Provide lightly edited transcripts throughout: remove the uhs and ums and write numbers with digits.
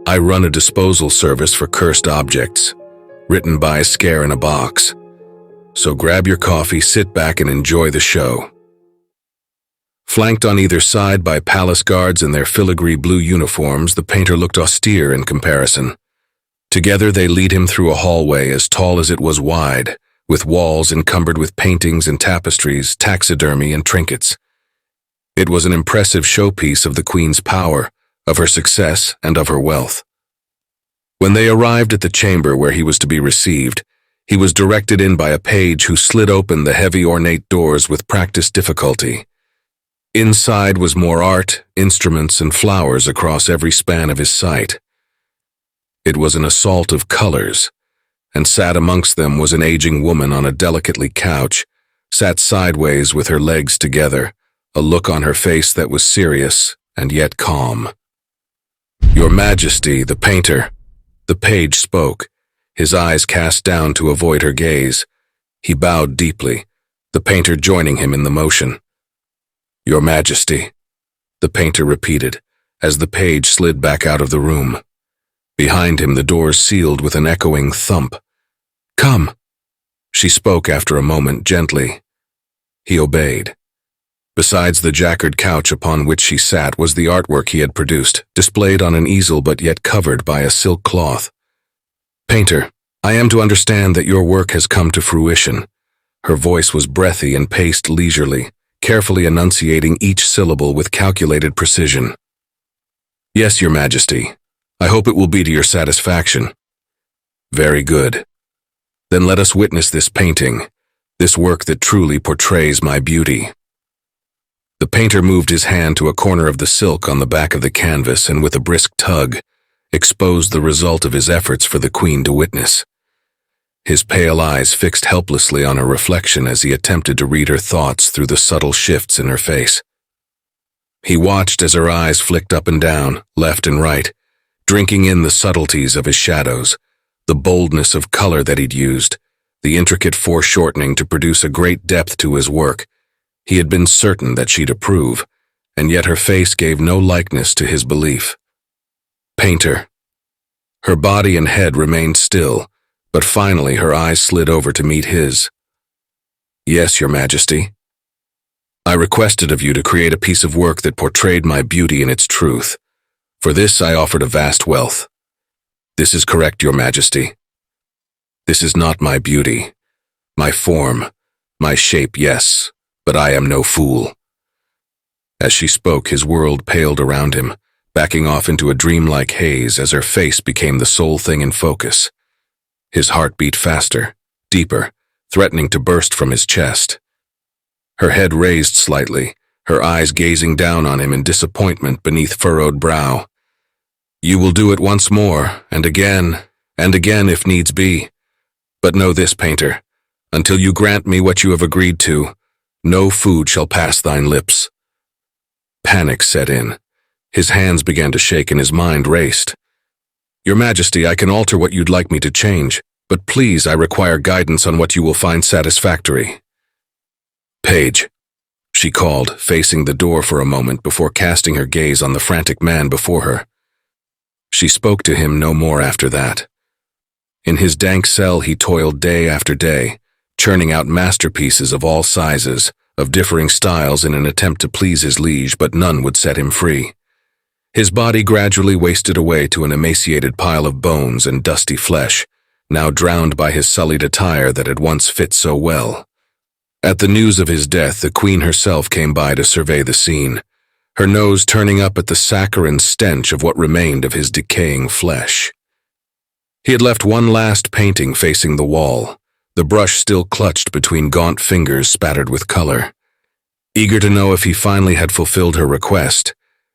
I run a disposal service for cursed objects, written by Scare in a Box. So grab your coffee, sit back, and enjoy the show. Flanked on either side by palace guards in their filigree blue uniforms, the painter looked austere in comparison. Together they lead him through a hallway as tall as it was wide, with walls encumbered with paintings and tapestries, taxidermy and trinkets. It was an impressive showpiece of the Queen's power, of her success, and of her wealth. When they arrived at the chamber where he was to be received, he was directed in by a page who slid open the heavy ornate doors with practiced difficulty. Inside was more art, instruments, and flowers across every span of his sight. It was an assault of colors, and sat amongst them was an aging woman on a delicately couch, sat sideways with her legs together, a look on her face that was serious and yet calm. "Your Majesty, the painter," the page spoke, his eyes cast down to avoid her gaze. He bowed deeply, the painter joining him in the motion. "Your Majesty," the painter repeated, as the page slid back out of the room. Behind him the doors sealed with an echoing thump. "Come," she spoke after a moment gently. He obeyed. Besides the jacquard couch upon which she sat was the artwork he had produced, displayed on an easel but yet covered by a silk cloth. "Painter, I am to understand that your work has come to fruition." Her voice was breathy and paced leisurely, carefully enunciating each syllable with calculated precision. "Yes, Your Majesty. I hope it will be to your satisfaction." "Very good. Then let us witness this painting, this work that truly portrays my beauty." The painter moved his hand to a corner of the silk on the back of the canvas and with a brisk tug, exposed the result of his efforts for the Queen to witness. His pale eyes fixed helplessly on her reflection as he attempted to read her thoughts through the subtle shifts in her face. He watched as her eyes flicked up and down, left and right, drinking in the subtleties of his shadows, the boldness of color that he'd used, the intricate foreshortening to produce a great depth to his work. He had been certain that she'd approve, and yet her face gave no likeness to his belief. "Painter." Her body and head remained still, but finally her eyes slid over to meet his. "Yes, Your Majesty. I requested of you to create a piece of work that portrayed my beauty in its truth. For this I offered a vast wealth. This is correct, Your Majesty. This is not my beauty. My form, my shape, yes, but I am no fool." As she spoke, his world paled around him, backing off into a dreamlike haze as her face became the sole thing in focus. His heart beat faster, deeper, threatening to burst from his chest. Her head raised slightly, her eyes gazing down on him in disappointment beneath furrowed brow. "You will do it once more, and again if needs be. But know this, painter, until you grant me what you have agreed to, no food shall pass thine lips." Panic set in. His hands began to shake and his mind raced. "Your Majesty, I can alter what you'd like me to change, but please, I require guidance on what you will find satisfactory." "Page," she called, facing the door for a moment before casting her gaze on the frantic man before her. She spoke to him no more after that. In his dank cell he toiled day after day, churning out masterpieces of all sizes, of differing styles in an attempt to please his liege, but none would set him free. His body gradually wasted away to an emaciated pile of bones and dusty flesh, now drowned by his sullied attire that had once fit so well. At the news of his death, the Queen herself came by to survey the scene, her nose turning up at the saccharine stench of what remained of his decaying flesh. He had left one last painting facing the wall, the brush still clutched between gaunt fingers spattered with color. Eager to know if he finally had fulfilled her request,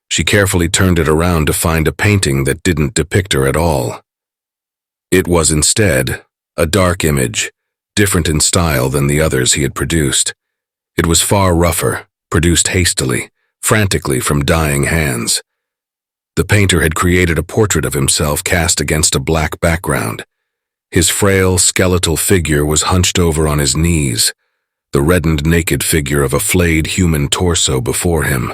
she carefully turned it around to find a painting that didn't depict her at all. It was instead a dark image, different in style than the others he had produced. It was far rougher, produced hastily, frantically from dying hands. The painter had created a portrait of himself cast against a black background. His frail, skeletal figure was hunched over on his knees, the reddened naked figure of a flayed human torso before him.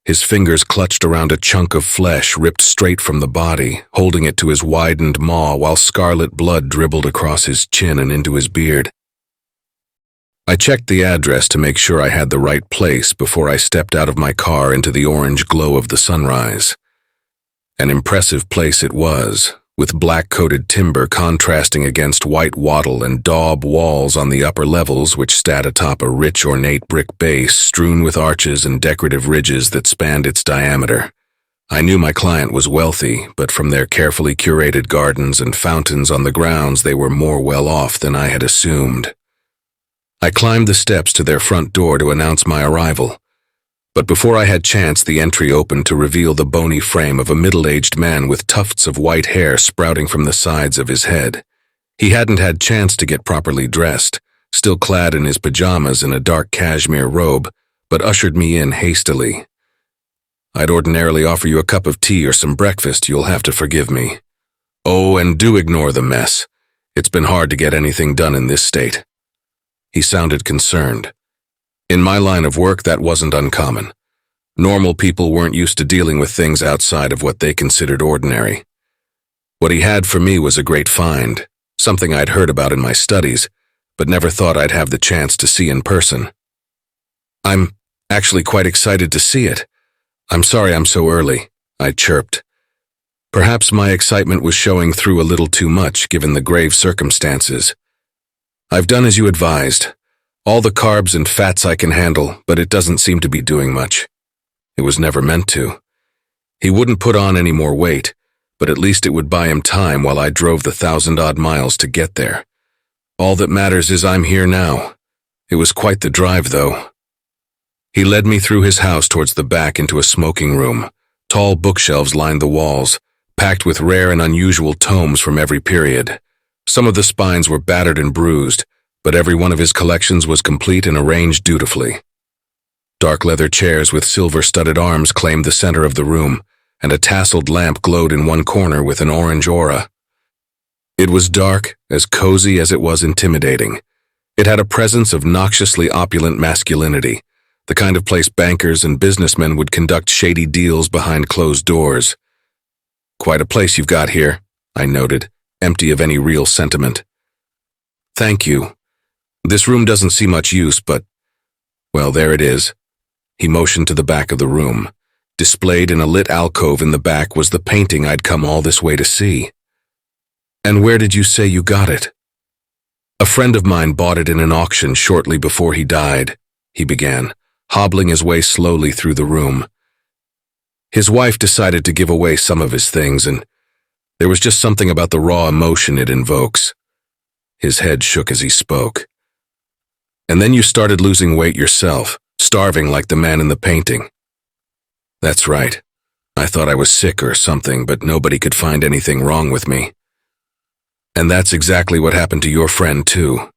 His fingers clutched around a chunk of flesh ripped straight from the body, holding it to his widened maw while scarlet blood dribbled across his chin and into his beard. I checked the address to make sure I had the right place before I stepped out of my car into the orange glow of the sunrise. An impressive place it was, with black-coated timber contrasting against white wattle and daub walls on the upper levels which sat atop a rich ornate brick base strewn with arches and decorative ridges that spanned its diameter. I knew my client was wealthy, but from their carefully curated gardens and fountains on the grounds they were more well off than I had assumed. I climbed the steps to their front door to announce my arrival. But before I had chance, the entry opened to reveal the bony frame of a middle-aged man with tufts of white hair sprouting from the sides of his head. He hadn't had chance to get properly dressed, still clad in his pajamas and a dark cashmere robe, but ushered me in hastily. "I'd ordinarily offer you a cup of tea or some breakfast, you'll have to forgive me. Oh, and do ignore the mess. It's been hard to get anything done in this state." He sounded concerned. In my line of work, that wasn't uncommon. Normal people weren't used to dealing with things outside of what they considered ordinary. What he had for me was a great find, something I'd heard about in my studies, but never thought I'd have the chance to see in person. "I'm actually quite excited to see it. I'm sorry I'm so early," I chirped. Perhaps my excitement was showing through a little too much given the grave circumstances. "I've done as you advised. All the carbs and fats I can handle, but it doesn't seem to be doing much. It was never meant to. He wouldn't put on any more weight, but at least it would buy him time while I drove the 1,000-odd miles to get there. All that matters is I'm here now. It was quite the drive, though." He led me through his house towards the back into a smoking room. Tall bookshelves lined the walls, packed with rare and unusual tomes from every period. Some of the spines were battered and bruised, but every one of his collections was complete and arranged dutifully. Dark leather chairs with silver-studded arms claimed the center of the room, and a tasseled lamp glowed in one corner with an orange aura. It was dark, as cozy as it was intimidating. It had a presence of noxiously opulent masculinity, the kind of place bankers and businessmen would conduct shady deals behind closed doors. "Quite a place you've got here," I noted, empty of any real sentiment. "Thank you. This room doesn't see much use, but, well, there it is." He motioned to the back of the room. Displayed in a lit alcove in the back was the painting I'd come all this way to see. "And where did you say you got it?" "A friend of mine bought it in an auction shortly before he died," he began, hobbling his way slowly through the room. "His wife decided to give away some of his things, and there was just something about the raw emotion it invokes." His head shook as he spoke. "And then you started losing weight yourself, starving like the man in the painting." "That's right. I thought I was sick or something, but nobody could find anything wrong with me. And that's exactly what happened to your friend, too."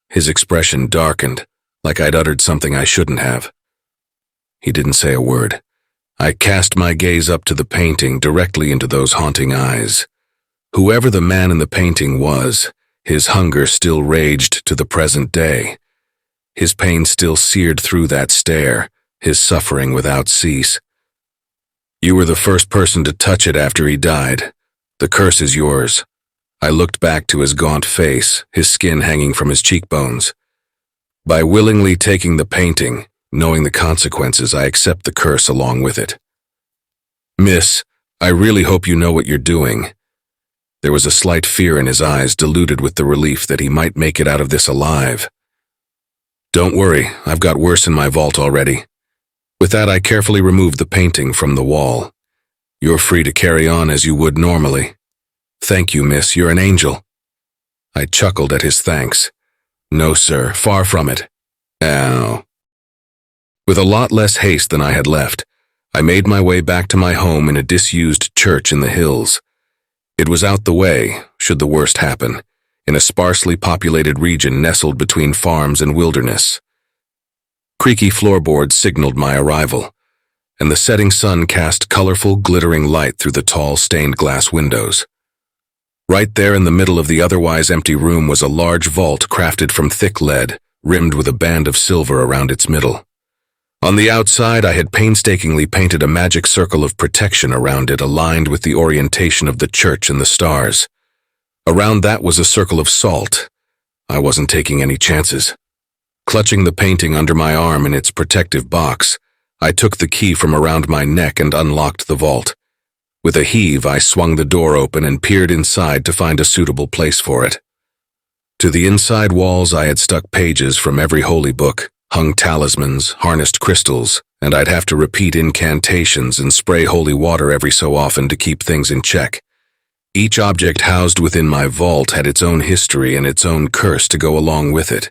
His expression darkened, like I'd uttered something I shouldn't have. He didn't say a word. I cast my gaze up to the painting, directly into those haunting eyes. Whoever the man in the painting was, his hunger still raged to the present day. His pain still seared through that stare, his suffering without cease. "You were the first person to touch it after he died. The curse is yours." I looked back to his gaunt face, his skin hanging from his cheekbones. "By willingly taking the painting, knowing the consequences, I accept the curse along with it. Miss, I really hope you know what you're doing." There was a slight fear in his eyes, diluted with the relief that he might make it out of this alive. "Don't worry, I've got worse in my vault already." With that, I carefully removed the painting from the wall. "You're free to carry on as you would normally." "Thank you, miss, you're an angel." I chuckled at his thanks. "No, sir, far from it." Ow. With a lot less haste than I had left, I made my way back to my home in a disused church in the hills. It was out the way, should the worst happen, in a sparsely populated region nestled between farms and wilderness. Creaky floorboards signaled my arrival, and the setting sun cast colorful, glittering light through the tall, stained glass windows. Right there in the middle of the otherwise empty room was a large vault crafted from thick lead, rimmed with a band of silver around its middle. On the outside, I had painstakingly painted a magic circle of protection around it, aligned with the orientation of the church and the stars. Around that was a circle of salt. I wasn't taking any chances. Clutching the painting under my arm in its protective box, I took the key from around my neck and unlocked the vault. With a heave, I swung the door open and peered inside to find a suitable place for it. To the inside walls, I had stuck pages from every holy book, hung talismans, harnessed crystals, and I'd have to repeat incantations and spray holy water every so often to keep things in check. Each object housed within my vault had its own history and its own curse to go along with it.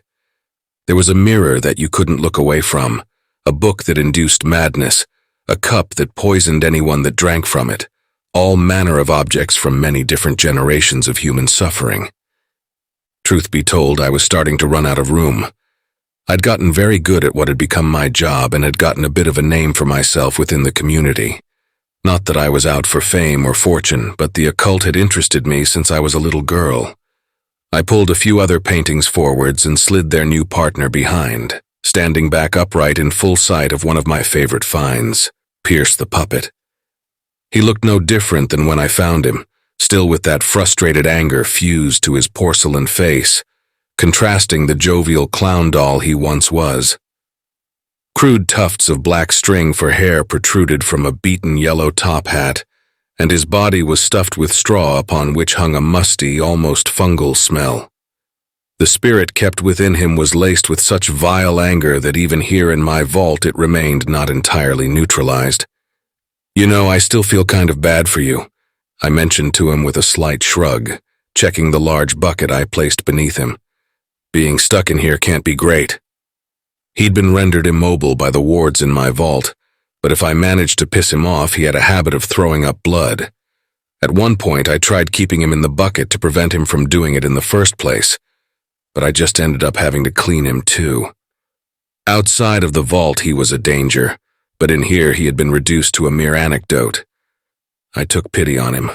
There was a mirror that you couldn't look away from, a book that induced madness, a cup that poisoned anyone that drank from it, all manner of objects from many different generations of human suffering. Truth be told, I was starting to run out of room. I'd gotten very good at what had become my job and had gotten a bit of a name for myself within the community. Not that I was out for fame or fortune, but the occult had interested me since I was a little girl. I pulled a few other paintings forwards and slid their new partner behind, standing back upright in full sight of one of my favorite finds, Pierce the puppet. He looked no different than when I found him, still with that frustrated anger fused to his porcelain face, contrasting the jovial clown doll he once was. Crude tufts of black string for hair protruded from a beaten yellow top hat, and his body was stuffed with straw upon which hung a musty, almost fungal smell. The spirit kept within him was laced with such vile anger that even here in my vault it remained not entirely neutralized. "You know, I still feel kind of bad for you," I mentioned to him with a slight shrug, checking the large bucket I placed beneath him. "Being stuck in here can't be great." He'd been rendered immobile by the wards in my vault, but if I managed to piss him off, he had a habit of throwing up blood. At one point, I tried keeping him in the bucket to prevent him from doing it in the first place, but I just ended up having to clean him too. Outside of the vault, he was a danger, but in here he had been reduced to a mere anecdote. I took pity on him.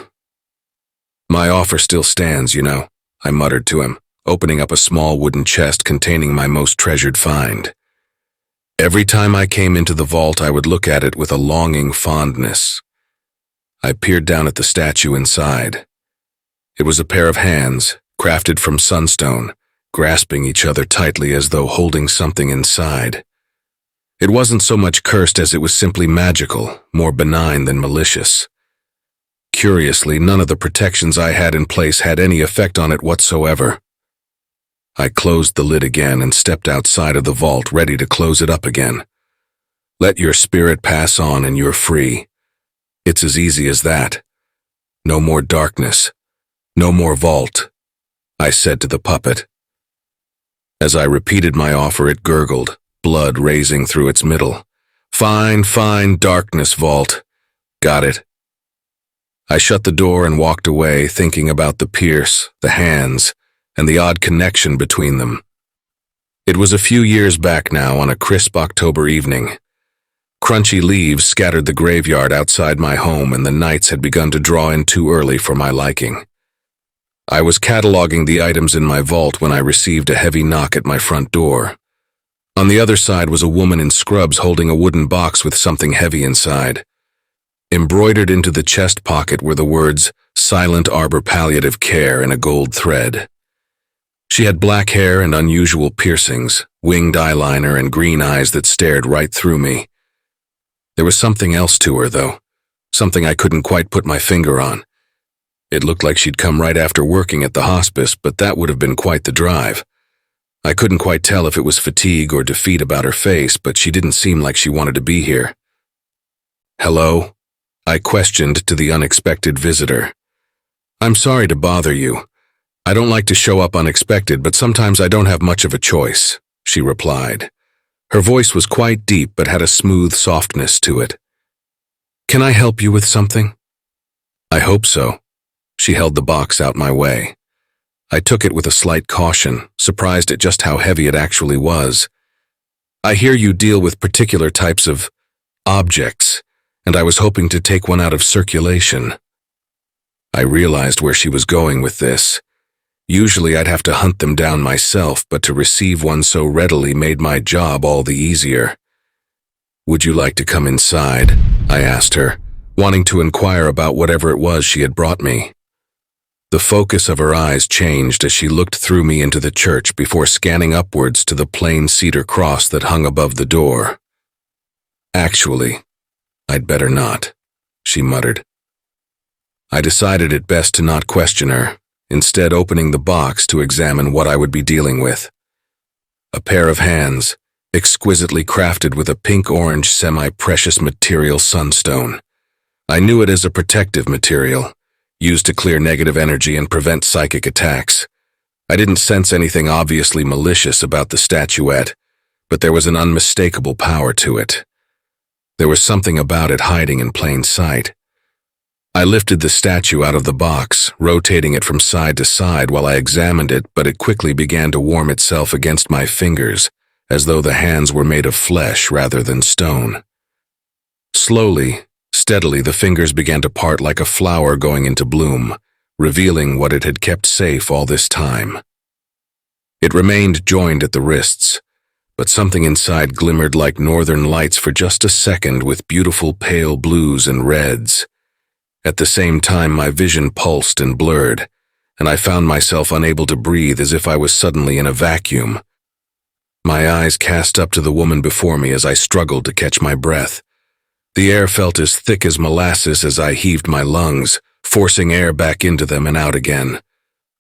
"My offer still stands, you know," I muttered to him, opening up a small wooden chest containing my most treasured find. Every time I came into the vault, I would look at it with a longing fondness. I peered down at the statue inside. It was a pair of hands, crafted from sunstone, grasping each other tightly as though holding something inside. It wasn't so much cursed as it was simply magical, more benign than malicious. Curiously, none of the protections I had in place had any effect on it whatsoever. I closed the lid again and stepped outside of the vault, ready to close it up again. Let your spirit pass on and you're free. It's as easy as that. No more darkness. No more vault, I said to the puppet. As I repeated my offer, it gurgled, blood raising through its middle. "Fine, fine, darkness vault. Got it." I shut the door and walked away, thinking about the pierce, the hands, and the odd connection between them. It was a few years back now, on a crisp October evening. Crunchy leaves scattered the graveyard outside my home, and the nights had begun to draw in too early for my liking. I was cataloging the items in my vault when I received a heavy knock at my front door. On the other side was a woman in scrubs holding a wooden box with something heavy inside. Embroidered into the chest pocket were the words, "Silent Arbor Palliative Care," in a gold thread. She had black hair and unusual piercings, winged eyeliner, and green eyes that stared right through me. There was something else to her, though, something I couldn't quite put my finger on. It looked like she'd come right after working at the hospice, but that would have been quite the drive. I couldn't quite tell if it was fatigue or defeat about her face, but she didn't seem like she wanted to be here. "Hello?" I questioned to the unexpected visitor. "I'm sorry to bother you. I don't like to show up unexpected, but sometimes I don't have much of a choice," she replied. Her voice was quite deep but had a smooth softness to it. "Can I help you with something?" "I hope so." She held the box out my way. I took it with a slight caution, surprised at just how heavy it actually was. "I hear you deal with particular types of objects, and I was hoping to take one out of circulation." I realized where she was going with this. Usually I'd have to hunt them down myself, but to receive one so readily made my job all the easier. "Would you like to come inside?" I asked her, wanting to inquire about whatever it was she had brought me. The focus of her eyes changed as she looked through me into the church before scanning upwards to the plain cedar cross that hung above the door. "Actually, I'd better not," she muttered. I decided it best to not question her, instead opening the box to examine what I would be dealing with. A pair of hands, exquisitely crafted with a pink-orange semi-precious material sunstone. I knew it as a protective material, used to clear negative energy and prevent psychic attacks. I didn't sense anything obviously malicious about the statuette, but there was an unmistakable power to it. There was something about it hiding in plain sight. I lifted the statue out of the box, rotating it from side to side while I examined it, but it quickly began to warm itself against my fingers, as though the hands were made of flesh rather than stone. Slowly, steadily, the fingers began to part like a flower going into bloom, revealing what it had kept safe all this time. It remained joined at the wrists, but something inside glimmered like northern lights for just a second with beautiful pale blues and reds. At the same time, my vision pulsed and blurred, and I found myself unable to breathe as if I was suddenly in a vacuum. My eyes cast up to the woman before me as I struggled to catch my breath. The air felt as thick as molasses as I heaved my lungs, forcing air back into them and out again.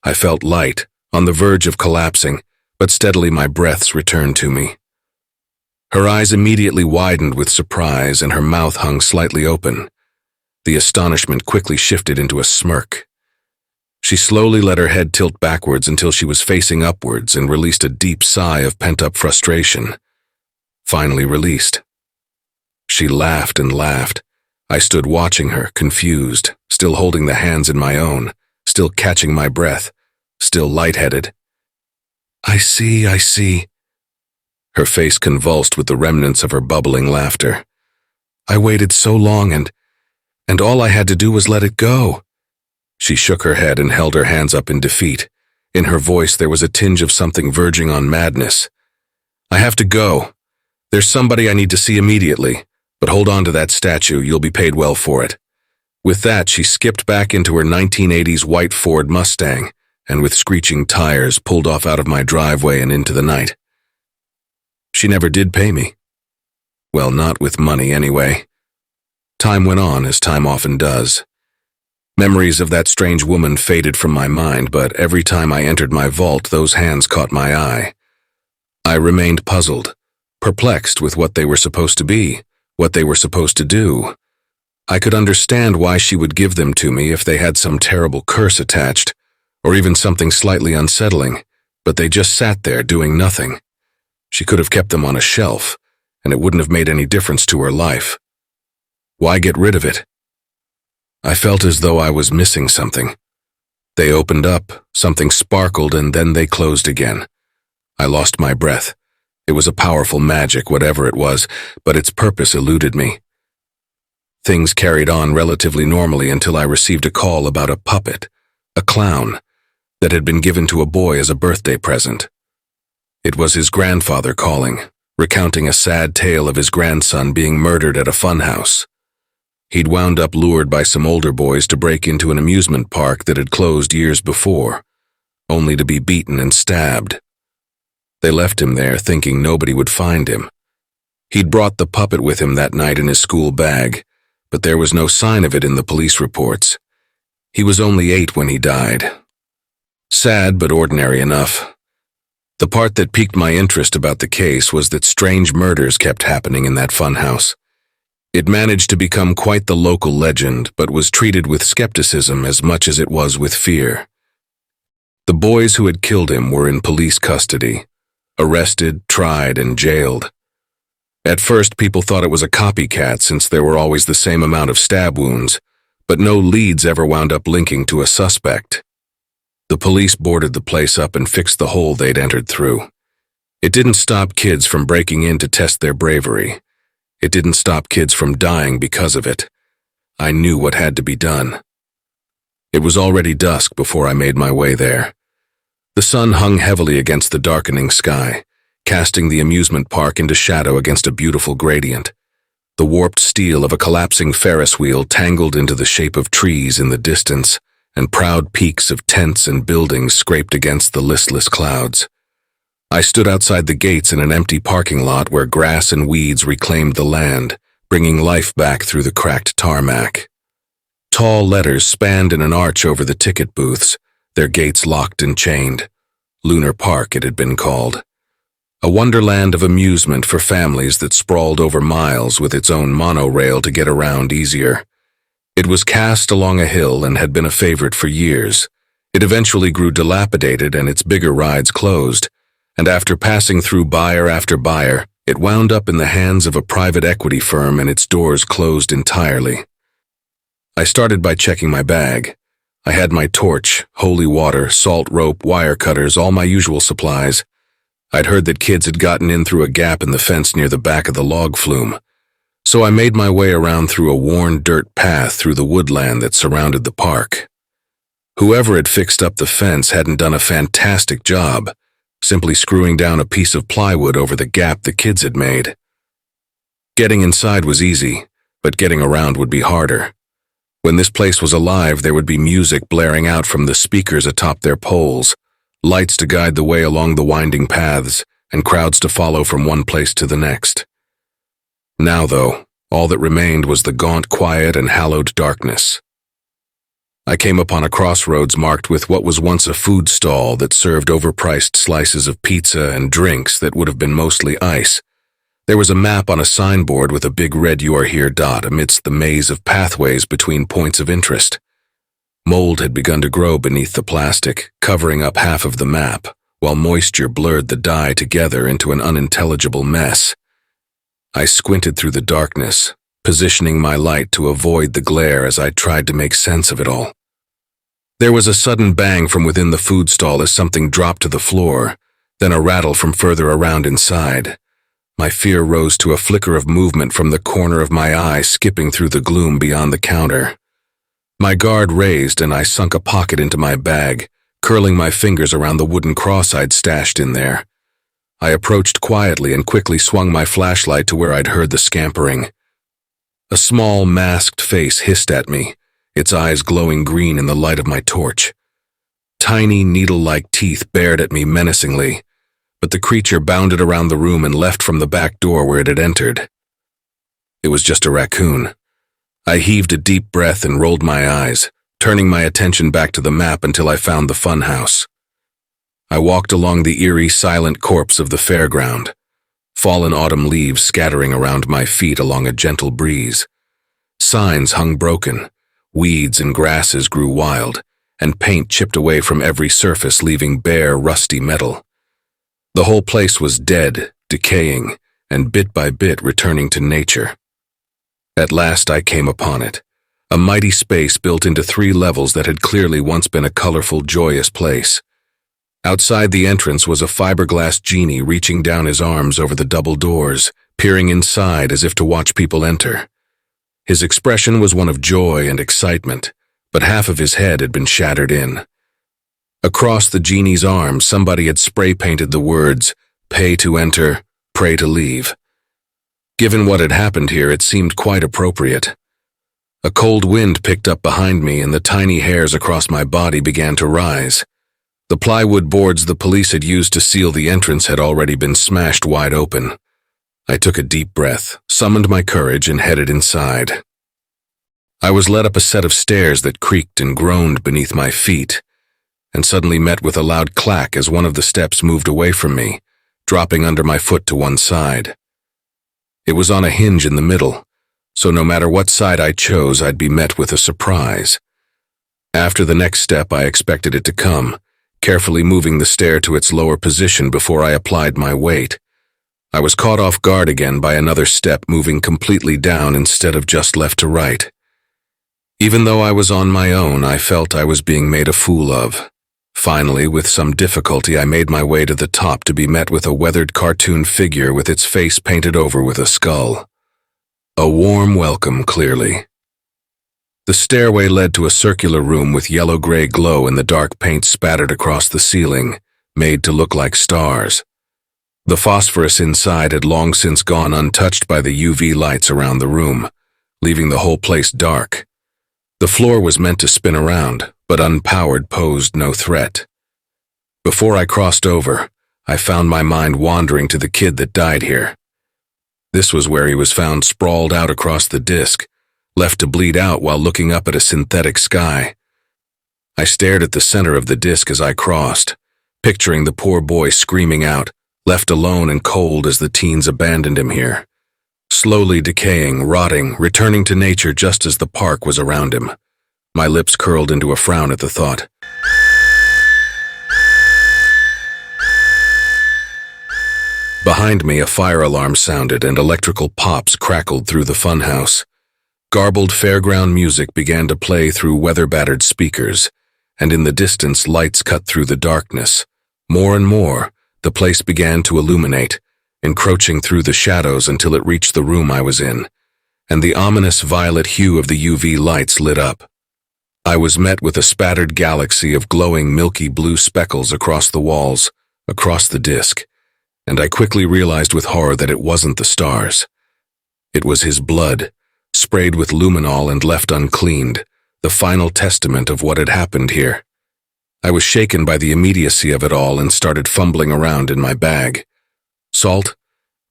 I felt light, on the verge of collapsing, but steadily my breaths returned to me. Her eyes immediately widened with surprise and her mouth hung slightly open. The astonishment quickly shifted into a smirk. She slowly let her head tilt backwards until she was facing upwards and released a deep sigh of pent-up frustration. Finally released. She laughed and laughed. I stood watching her, confused, still holding the hands in my own, still catching my breath, still lightheaded. I see. Her face convulsed with the remnants of her bubbling laughter. I waited so long and all I had to do was let it go. She shook her head and held her hands up in defeat. In her voice there was a tinge of something verging on madness. I have to go. There's somebody I need to see immediately, but hold on to that statue, you'll be paid well for it. With that, she skipped back into her 1980s white Ford Mustang, and with screeching tires pulled off out of my driveway and into the night. She never did pay me. Well, not with money anyway. Time went on, as time often does. Memories of that strange woman faded from my mind, but every time I entered my vault, those hands caught my eye. I remained puzzled, perplexed with what they were supposed to be, what they were supposed to do. I could understand why she would give them to me if they had some terrible curse attached, or even something slightly unsettling, but they just sat there doing nothing. She could have kept them on a shelf, and it wouldn't have made any difference to her life. Why get rid of it? I felt as though I was missing something. They opened up, something sparkled, and then they closed again. I lost my breath. It was a powerful magic, whatever it was, but its purpose eluded me. Things carried on relatively normally until I received a call about a puppet, a clown, that had been given to a boy as a birthday present. It was his grandfather calling, recounting a sad tale of his grandson being murdered at a funhouse. He'd wound up lured by some older boys to break into an amusement park that had closed years before, only to be beaten and stabbed. They left him there thinking nobody would find him. He'd brought the puppet with him that night in his school bag, but there was no sign of it in the police reports. He was only 8 when he died. Sad, but ordinary enough. The part that piqued my interest about the case was that strange murders kept happening in that funhouse. It managed to become quite the local legend, but was treated with skepticism as much as it was with fear. The boys who had killed him were in police custody, arrested, tried, and jailed. At first, people thought it was a copycat since there were always the same amount of stab wounds, but no leads ever wound up linking to a suspect. The police boarded the place up and fixed the hole they'd entered through. It didn't stop kids from breaking in to test their bravery. It didn't stop kids from dying because of it. I knew what had to be done. It was already dusk before I made my way there. The sun hung heavily against the darkening sky, casting the amusement park into shadow against a beautiful gradient. the warped steel of a collapsing Ferris wheel tangled into the shape of trees in the distance, and proud peaks of tents and buildings scraped against the listless clouds. I stood outside the gates in an empty parking lot where grass and weeds reclaimed the land, bringing life back through the cracked tarmac. Tall letters spanned in an arch over the ticket booths, their gates locked and chained. Lunar Park, it had been called. A wonderland of amusement for families that sprawled over miles with its own monorail to get around easier. It was cast along a hill and had been a favorite for years. It eventually grew dilapidated and its bigger rides closed, and after passing through buyer after buyer, it wound up in the hands of a private equity firm and its doors closed entirely. I started by checking my bag. I had my torch, holy water, salt rope, wire cutters, all my usual supplies. I'd heard that kids had gotten in through a gap in the fence near the back of the log flume, so I made my way around through a worn dirt path through the woodland that surrounded the park. Whoever had fixed up the fence hadn't done a fantastic job, simply screwing down a piece of plywood over the gap the kids had made. Getting inside was easy, but getting around would be harder. When this place was alive, there would be music blaring out from the speakers atop their poles, lights to guide the way along the winding paths, and crowds to follow from one place to the next. Now, though, all that remained was the gaunt quiet and hallowed darkness. I came upon a crossroads marked with what was once a food stall that served overpriced slices of pizza and drinks that would have been mostly ice. There was a map on a signboard with a big red "You Are Here" dot amidst the maze of pathways between points of interest. Mold had begun to grow beneath the plastic, covering up half of the map, while moisture blurred the dye together into an unintelligible mess. I squinted through the darkness, positioning my light to avoid the glare as I tried to make sense of it all. There was a sudden bang from within the food stall as something dropped to the floor, then a rattle from further around inside. My fear rose to a flicker of movement from the corner of my eye skipping through the gloom beyond the counter. My guard raised and I sunk a pocket into my bag, curling my fingers around the wooden cross I'd stashed in there. I approached quietly and quickly swung my flashlight to where I'd heard the scampering. A small, masked face hissed at me, its eyes glowing green in the light of my torch. Tiny, needle-like teeth bared at me menacingly, but the creature bounded around the room and left from the back door where it had entered. It was just a raccoon. I heaved a deep breath and rolled my eyes, turning my attention back to the map until I found the funhouse. I walked along the eerie, silent corpse of the fairground, fallen autumn leaves scattering around my feet along a gentle breeze. Signs hung broken, weeds and grasses grew wild, and paint chipped away from every surface, leaving bare, rusty metal. The whole place was dead, decaying, and bit by bit returning to nature. At last I came upon it, a mighty space built into 3 levels that had clearly once been a colorful, joyous place. Outside the entrance was a fiberglass genie reaching down his arms over the double doors, peering inside as if to watch people enter. His expression was one of joy and excitement, but half of his head had been shattered in. Across the genie's arms, somebody had spray-painted the words, "Pay to enter, pray to leave." Given what had happened here, it seemed quite appropriate. A cold wind picked up behind me and the tiny hairs across my body began to rise. The plywood boards the police had used to seal the entrance had already been smashed wide open. I took a deep breath, summoned my courage, and headed inside. I was led up a set of stairs that creaked and groaned beneath my feet, and suddenly met with a loud clack as one of the steps moved away from me, dropping under my foot to one side. It was on a hinge in the middle, so no matter what side I chose, I'd be met with a surprise. After the next step, I expected it to come, carefully moving the stair to its lower position before I applied my weight. I was caught off guard again by another step moving completely down instead of just left to right. Even though I was on my own, I felt I was being made a fool of. Finally, with some difficulty, I made my way to the top to be met with a weathered cartoon figure with its face painted over with a skull. A warm welcome, clearly. The stairway led to a circular room with yellow-gray glow and the dark paint spattered across the ceiling, made to look like stars. The phosphorus inside had long since gone untouched by the UV lights around the room, leaving the whole place dark. The floor was meant to spin around, but unpowered posed no threat. Before I crossed over, I found my mind wandering to the kid that died here. This was where he was found sprawled out across the disc, left to bleed out while looking up at a synthetic sky. I stared at the center of the disc as I crossed, picturing the poor boy screaming out, left alone and cold as the teens abandoned him here. Slowly decaying, rotting, returning to nature just as the park was around him. My lips curled into a frown at the thought. Behind me, a fire alarm sounded and electrical pops crackled through the funhouse. Garbled fairground music began to play through weather-battered speakers, and in the distance lights cut through the darkness. More and more, the place began to illuminate, encroaching through the shadows until it reached the room I was in, and the ominous violet hue of the UV lights lit up. I was met with a spattered galaxy of glowing milky blue speckles across the walls, across the disc, and I quickly realized with horror that it wasn't the stars. It was his blood, sprayed with luminol and left uncleaned, the final testament of what had happened here. I was shaken by the immediacy of it all and started fumbling around in my bag. Salt?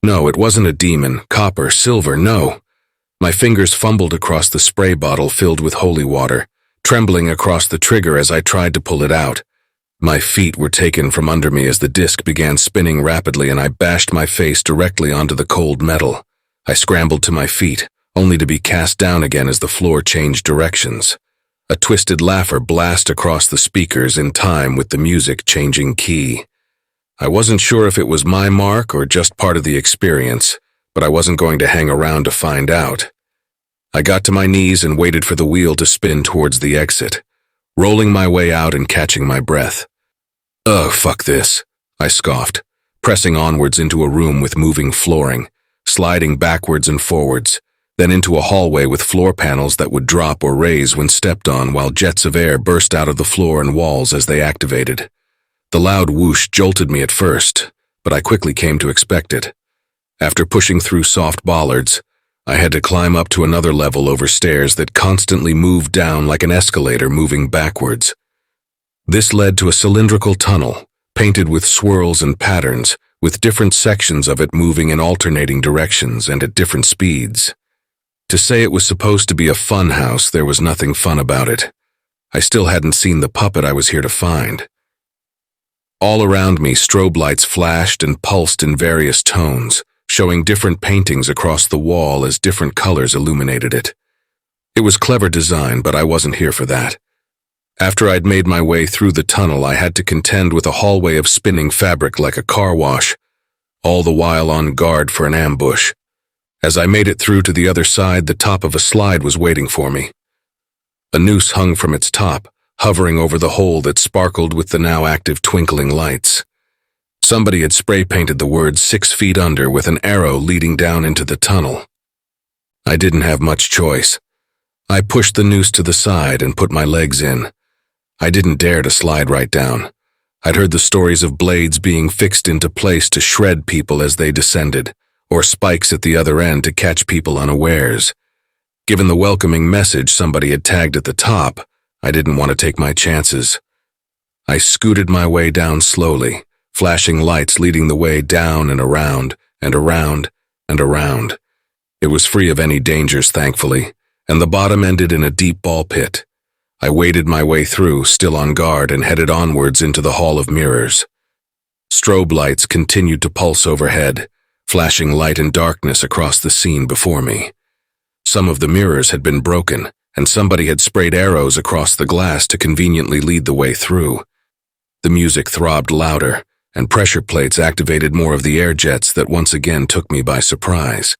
No, it wasn't a demon. Copper, silver, no. My fingers fumbled across the spray bottle filled with holy water, trembling across the trigger as I tried to pull it out. My feet were taken from under me as the disc began spinning rapidly and I bashed my face directly onto the cold metal. I scrambled to my feet, only to be cast down again as the floor changed directions. A twisted laugher blasted across the speakers in time with the music changing key. I wasn't sure if it was my mark or just part of the experience, but I wasn't going to hang around to find out. I got to my knees and waited for the wheel to spin towards the exit, rolling my way out and catching my breath. Ugh, fuck this, I scoffed, pressing onwards into a room with moving flooring, sliding backwards and forwards, then into a hallway with floor panels that would drop or raise when stepped on while jets of air burst out of the floor and walls as they activated. The loud whoosh jolted me at first, but I quickly came to expect it. After pushing through soft bollards, I had to climb up to another level over stairs that constantly moved down like an escalator moving backwards. This led to a cylindrical tunnel, painted with swirls and patterns, with different sections of it moving in alternating directions and at different speeds. To say it was supposed to be a fun house, there was nothing fun about it. I still hadn't seen the puppet I was here to find. All around me, strobe lights flashed and pulsed in various tones, showing different paintings across the wall as different colors illuminated it. It was clever design, but I wasn't here for that. After I'd made my way through the tunnel, I had to contend with a hallway of spinning fabric like a car wash, all the while on guard for an ambush. As I made it through to the other side, the top of a slide was waiting for me. A noose hung from its top, hovering over the hole that sparkled with the now active twinkling lights. Somebody had spray-painted the words 6 feet under with an arrow leading down into the tunnel. I didn't have much choice. I pushed the noose to the side and put my legs in. I didn't dare to slide right down. I'd heard the stories of blades being fixed into place to shred people as they descended, or spikes at the other end to catch people unawares. Given the welcoming message somebody had tagged at the top, I didn't want to take my chances. I scooted my way down slowly, flashing lights leading the way down and around, and around, and around. It was free of any dangers, thankfully, and the bottom ended in a deep ball pit. I waded my way through, still on guard, and headed onwards into the Hall of Mirrors. Strobe lights continued to pulse overhead, flashing light and darkness across the scene before me. Some of the mirrors had been broken, and somebody had sprayed arrows across the glass to conveniently lead the way through. The music throbbed louder, and pressure plates activated more of the air jets that once again took me by surprise.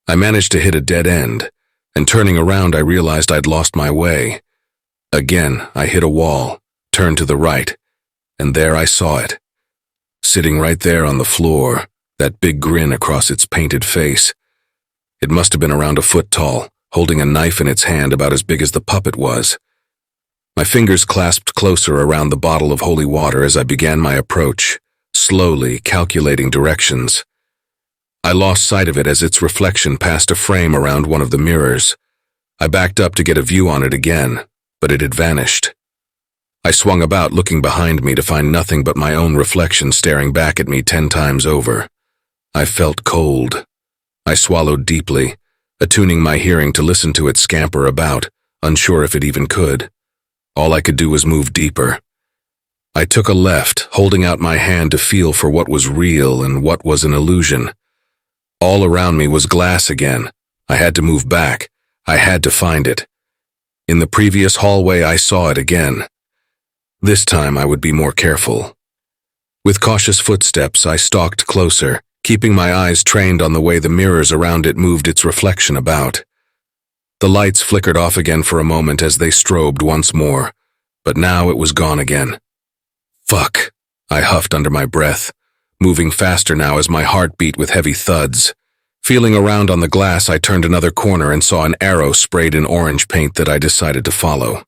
I managed to hit a dead end, and turning around I realized I'd lost my way. Again, I hit a wall, turned to the right, and there I saw it. Sitting right there on the floor, that big grin across its painted face. It must have been around a foot tall, holding a knife in its hand about as big as the puppet was. My fingers clasped closer around the bottle of holy water as I began my approach, slowly calculating directions. I lost sight of it as its reflection passed a frame around one of the mirrors. I backed up to get a view on it again, but it had vanished. I swung about looking behind me to find nothing but my own reflection staring back at me 10 times over. I felt cold. I swallowed deeply, attuning my hearing to listen to it scamper about, unsure if it even could. All I could do was move deeper. I took a left, holding out my hand to feel for what was real and what was an illusion. All around me was glass again. I had to move back. I had to find it. In the previous hallway, I saw it again. This time, I would be more careful. With cautious footsteps, I stalked closer, keeping my eyes trained on the way the mirrors around it moved its reflection about. The lights flickered off again for a moment as they strobed once more, but now it was gone again. Fuck, I huffed under my breath, moving faster now as my heart beat with heavy thuds. Feeling around on the glass, I turned another corner and saw an arrow sprayed in orange paint that I decided to follow.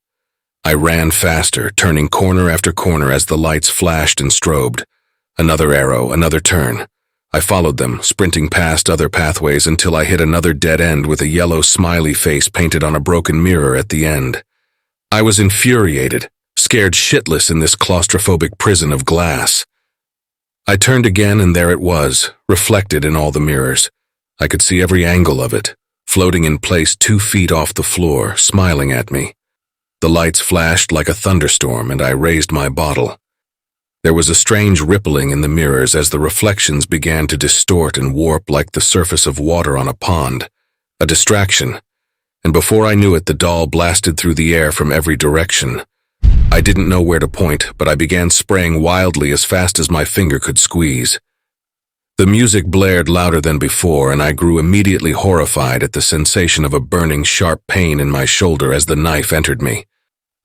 I ran faster, turning corner after corner as the lights flashed and strobed. Another arrow, another turn. I followed them, sprinting past other pathways until I hit another dead end with a yellow smiley face painted on a broken mirror at the end. I was infuriated, scared shitless in this claustrophobic prison of glass. I turned again and there it was, reflected in all the mirrors. I could see every angle of it, floating in place 2 feet off the floor, smiling at me. The lights flashed like a thunderstorm and I raised my bottle. There was a strange rippling in the mirrors as the reflections began to distort and warp like the surface of water on a pond. A distraction. And before I knew it, the doll blasted through the air from every direction. I didn't know where to point, but I began spraying wildly as fast as my finger could squeeze. The music blared louder than before, and I grew immediately horrified at the sensation of a burning, sharp pain in my shoulder as the knife entered me.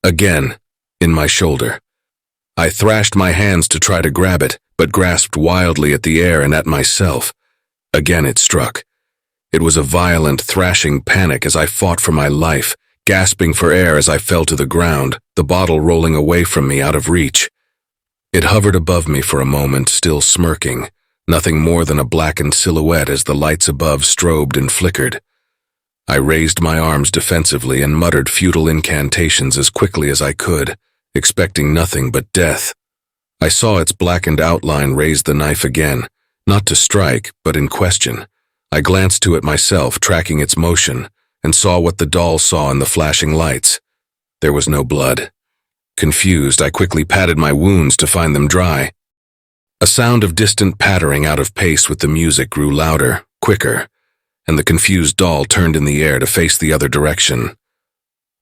Again, in my shoulder. I thrashed my hands to try to grab it, but grasped wildly at the air and at myself. Again it struck. It was a violent, thrashing panic as I fought for my life, gasping for air as I fell to the ground, the bottle rolling away from me out of reach. It hovered above me for a moment, still smirking. Nothing more than a blackened silhouette as the lights above strobed and flickered. I raised my arms defensively and muttered futile incantations as quickly as I could, expecting nothing but death. I saw its blackened outline raise the knife again, not to strike, but in question. I glanced to it myself, tracking its motion, and saw what the doll saw in the flashing lights. There was no blood. Confused, I quickly patted my wounds to find them dry. A sound of distant pattering out of pace with the music grew louder, quicker, and the confused doll turned in the air to face the other direction.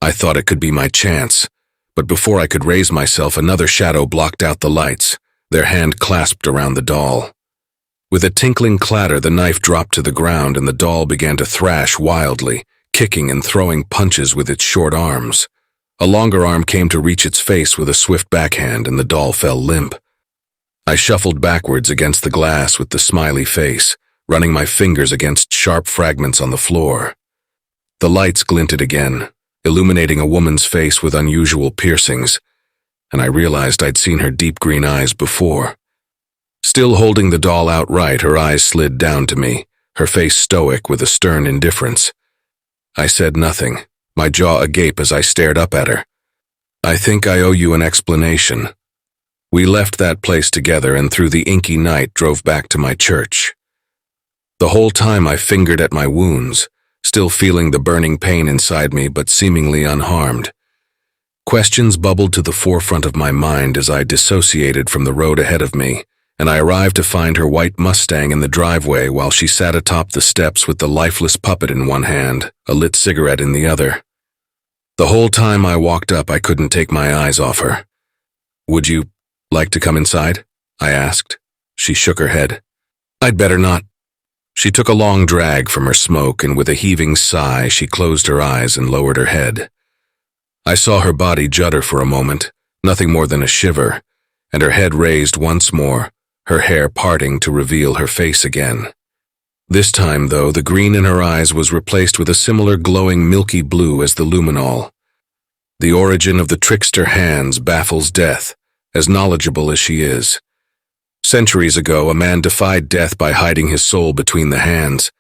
I thought it could be my chance, but before I could raise myself, another shadow blocked out the lights, their hand clasped around the doll. With a tinkling clatter, the knife dropped to the ground and the doll began to thrash wildly, kicking and throwing punches with its short arms. A longer arm came to reach its face with a swift backhand and the doll fell limp. I shuffled backwards against the glass with the smiley face, running my fingers against sharp fragments on the floor. The lights glinted again, illuminating a woman's face with unusual piercings, and I realized I'd seen her deep green eyes before. Still holding the doll outright, her eyes slid down to me, her face stoic with a stern indifference. I said nothing, my jaw agape as I stared up at her. I think I owe you an explanation. We left that place together and through the inky night drove back to my church. The whole time I fingered at my wounds, still feeling the burning pain inside me but seemingly unharmed. Questions bubbled to the forefront of my mind as I dissociated from the road ahead of me, and I arrived to find her white Mustang in the driveway while she sat atop the steps with the lifeless puppet in one hand, a lit cigarette in the other. The whole time I walked up, I couldn't take my eyes off her. "Would you like to come inside?" I asked. She shook her head. "I'd better not." She took a long drag from her smoke, and with a heaving sigh, she closed her eyes and lowered her head. I saw her body judder for a moment, nothing more than a shiver, and her head raised once more, her hair parting to reveal her face again. This time, though, the green in her eyes was replaced with a similar glowing milky blue as the luminol. The origin of the trickster hands baffles death, as knowledgeable as she is. Centuries ago, a man defied death by hiding his soul between the hands.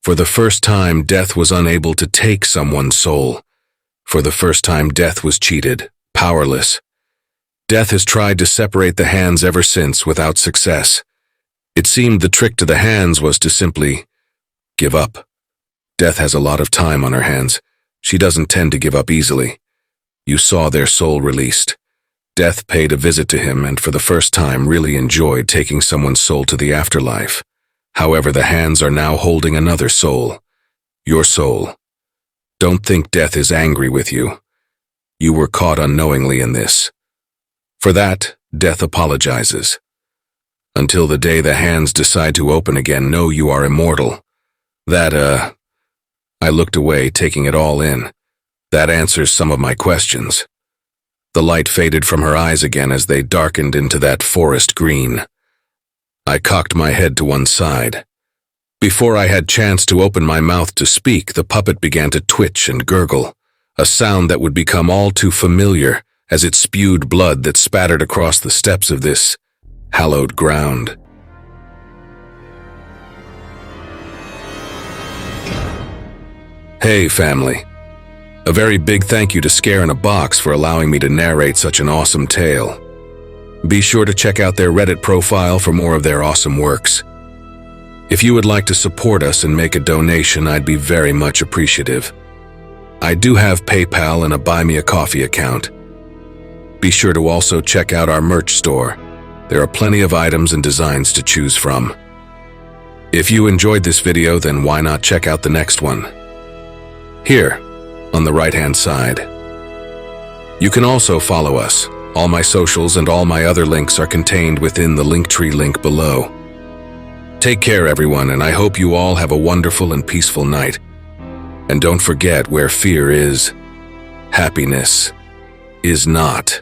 For the first time, death was unable to take someone's soul. For the first time, death was cheated, powerless. Death has tried to separate the hands ever since without success. It seemed the trick to the hands was to simply give up. Death has a lot of time on her hands. She doesn't tend to give up easily. You saw their soul released. Death paid a visit to him and for the first time really enjoyed taking someone's soul to the afterlife. However, the hands are now holding another soul. Your soul. Don't think death is angry with you. You were caught unknowingly in this. For that, death apologizes. Until the day the hands decide to open again, know you are immortal. I looked away, taking it all in. That answers some of my questions. The light faded from her eyes again as they darkened into that forest green. I cocked my head to one side. Before I had chance to open my mouth to speak, the puppet began to twitch and gurgle, a sound that would become all too familiar as it spewed blood that spattered across the steps of this hallowed ground. Hey, family. A very big thank you to Scare in a Box for allowing me to narrate such an awesome tale. Be sure to check out their Reddit profile for more of their awesome works. If you would like to support us and make a donation, I'd be very much appreciative. I do have PayPal and a Buy Me a Coffee account. Be sure to also check out our merch store. There are plenty of items and designs to choose from. If you enjoyed this video, then why not check out the next one? Here, on the right-hand side. You can also follow us. All my socials and all my other links are contained within the Linktree link below. Take care, everyone, and I hope you all have a wonderful and peaceful night. And don't forget, where fear is, happiness is not.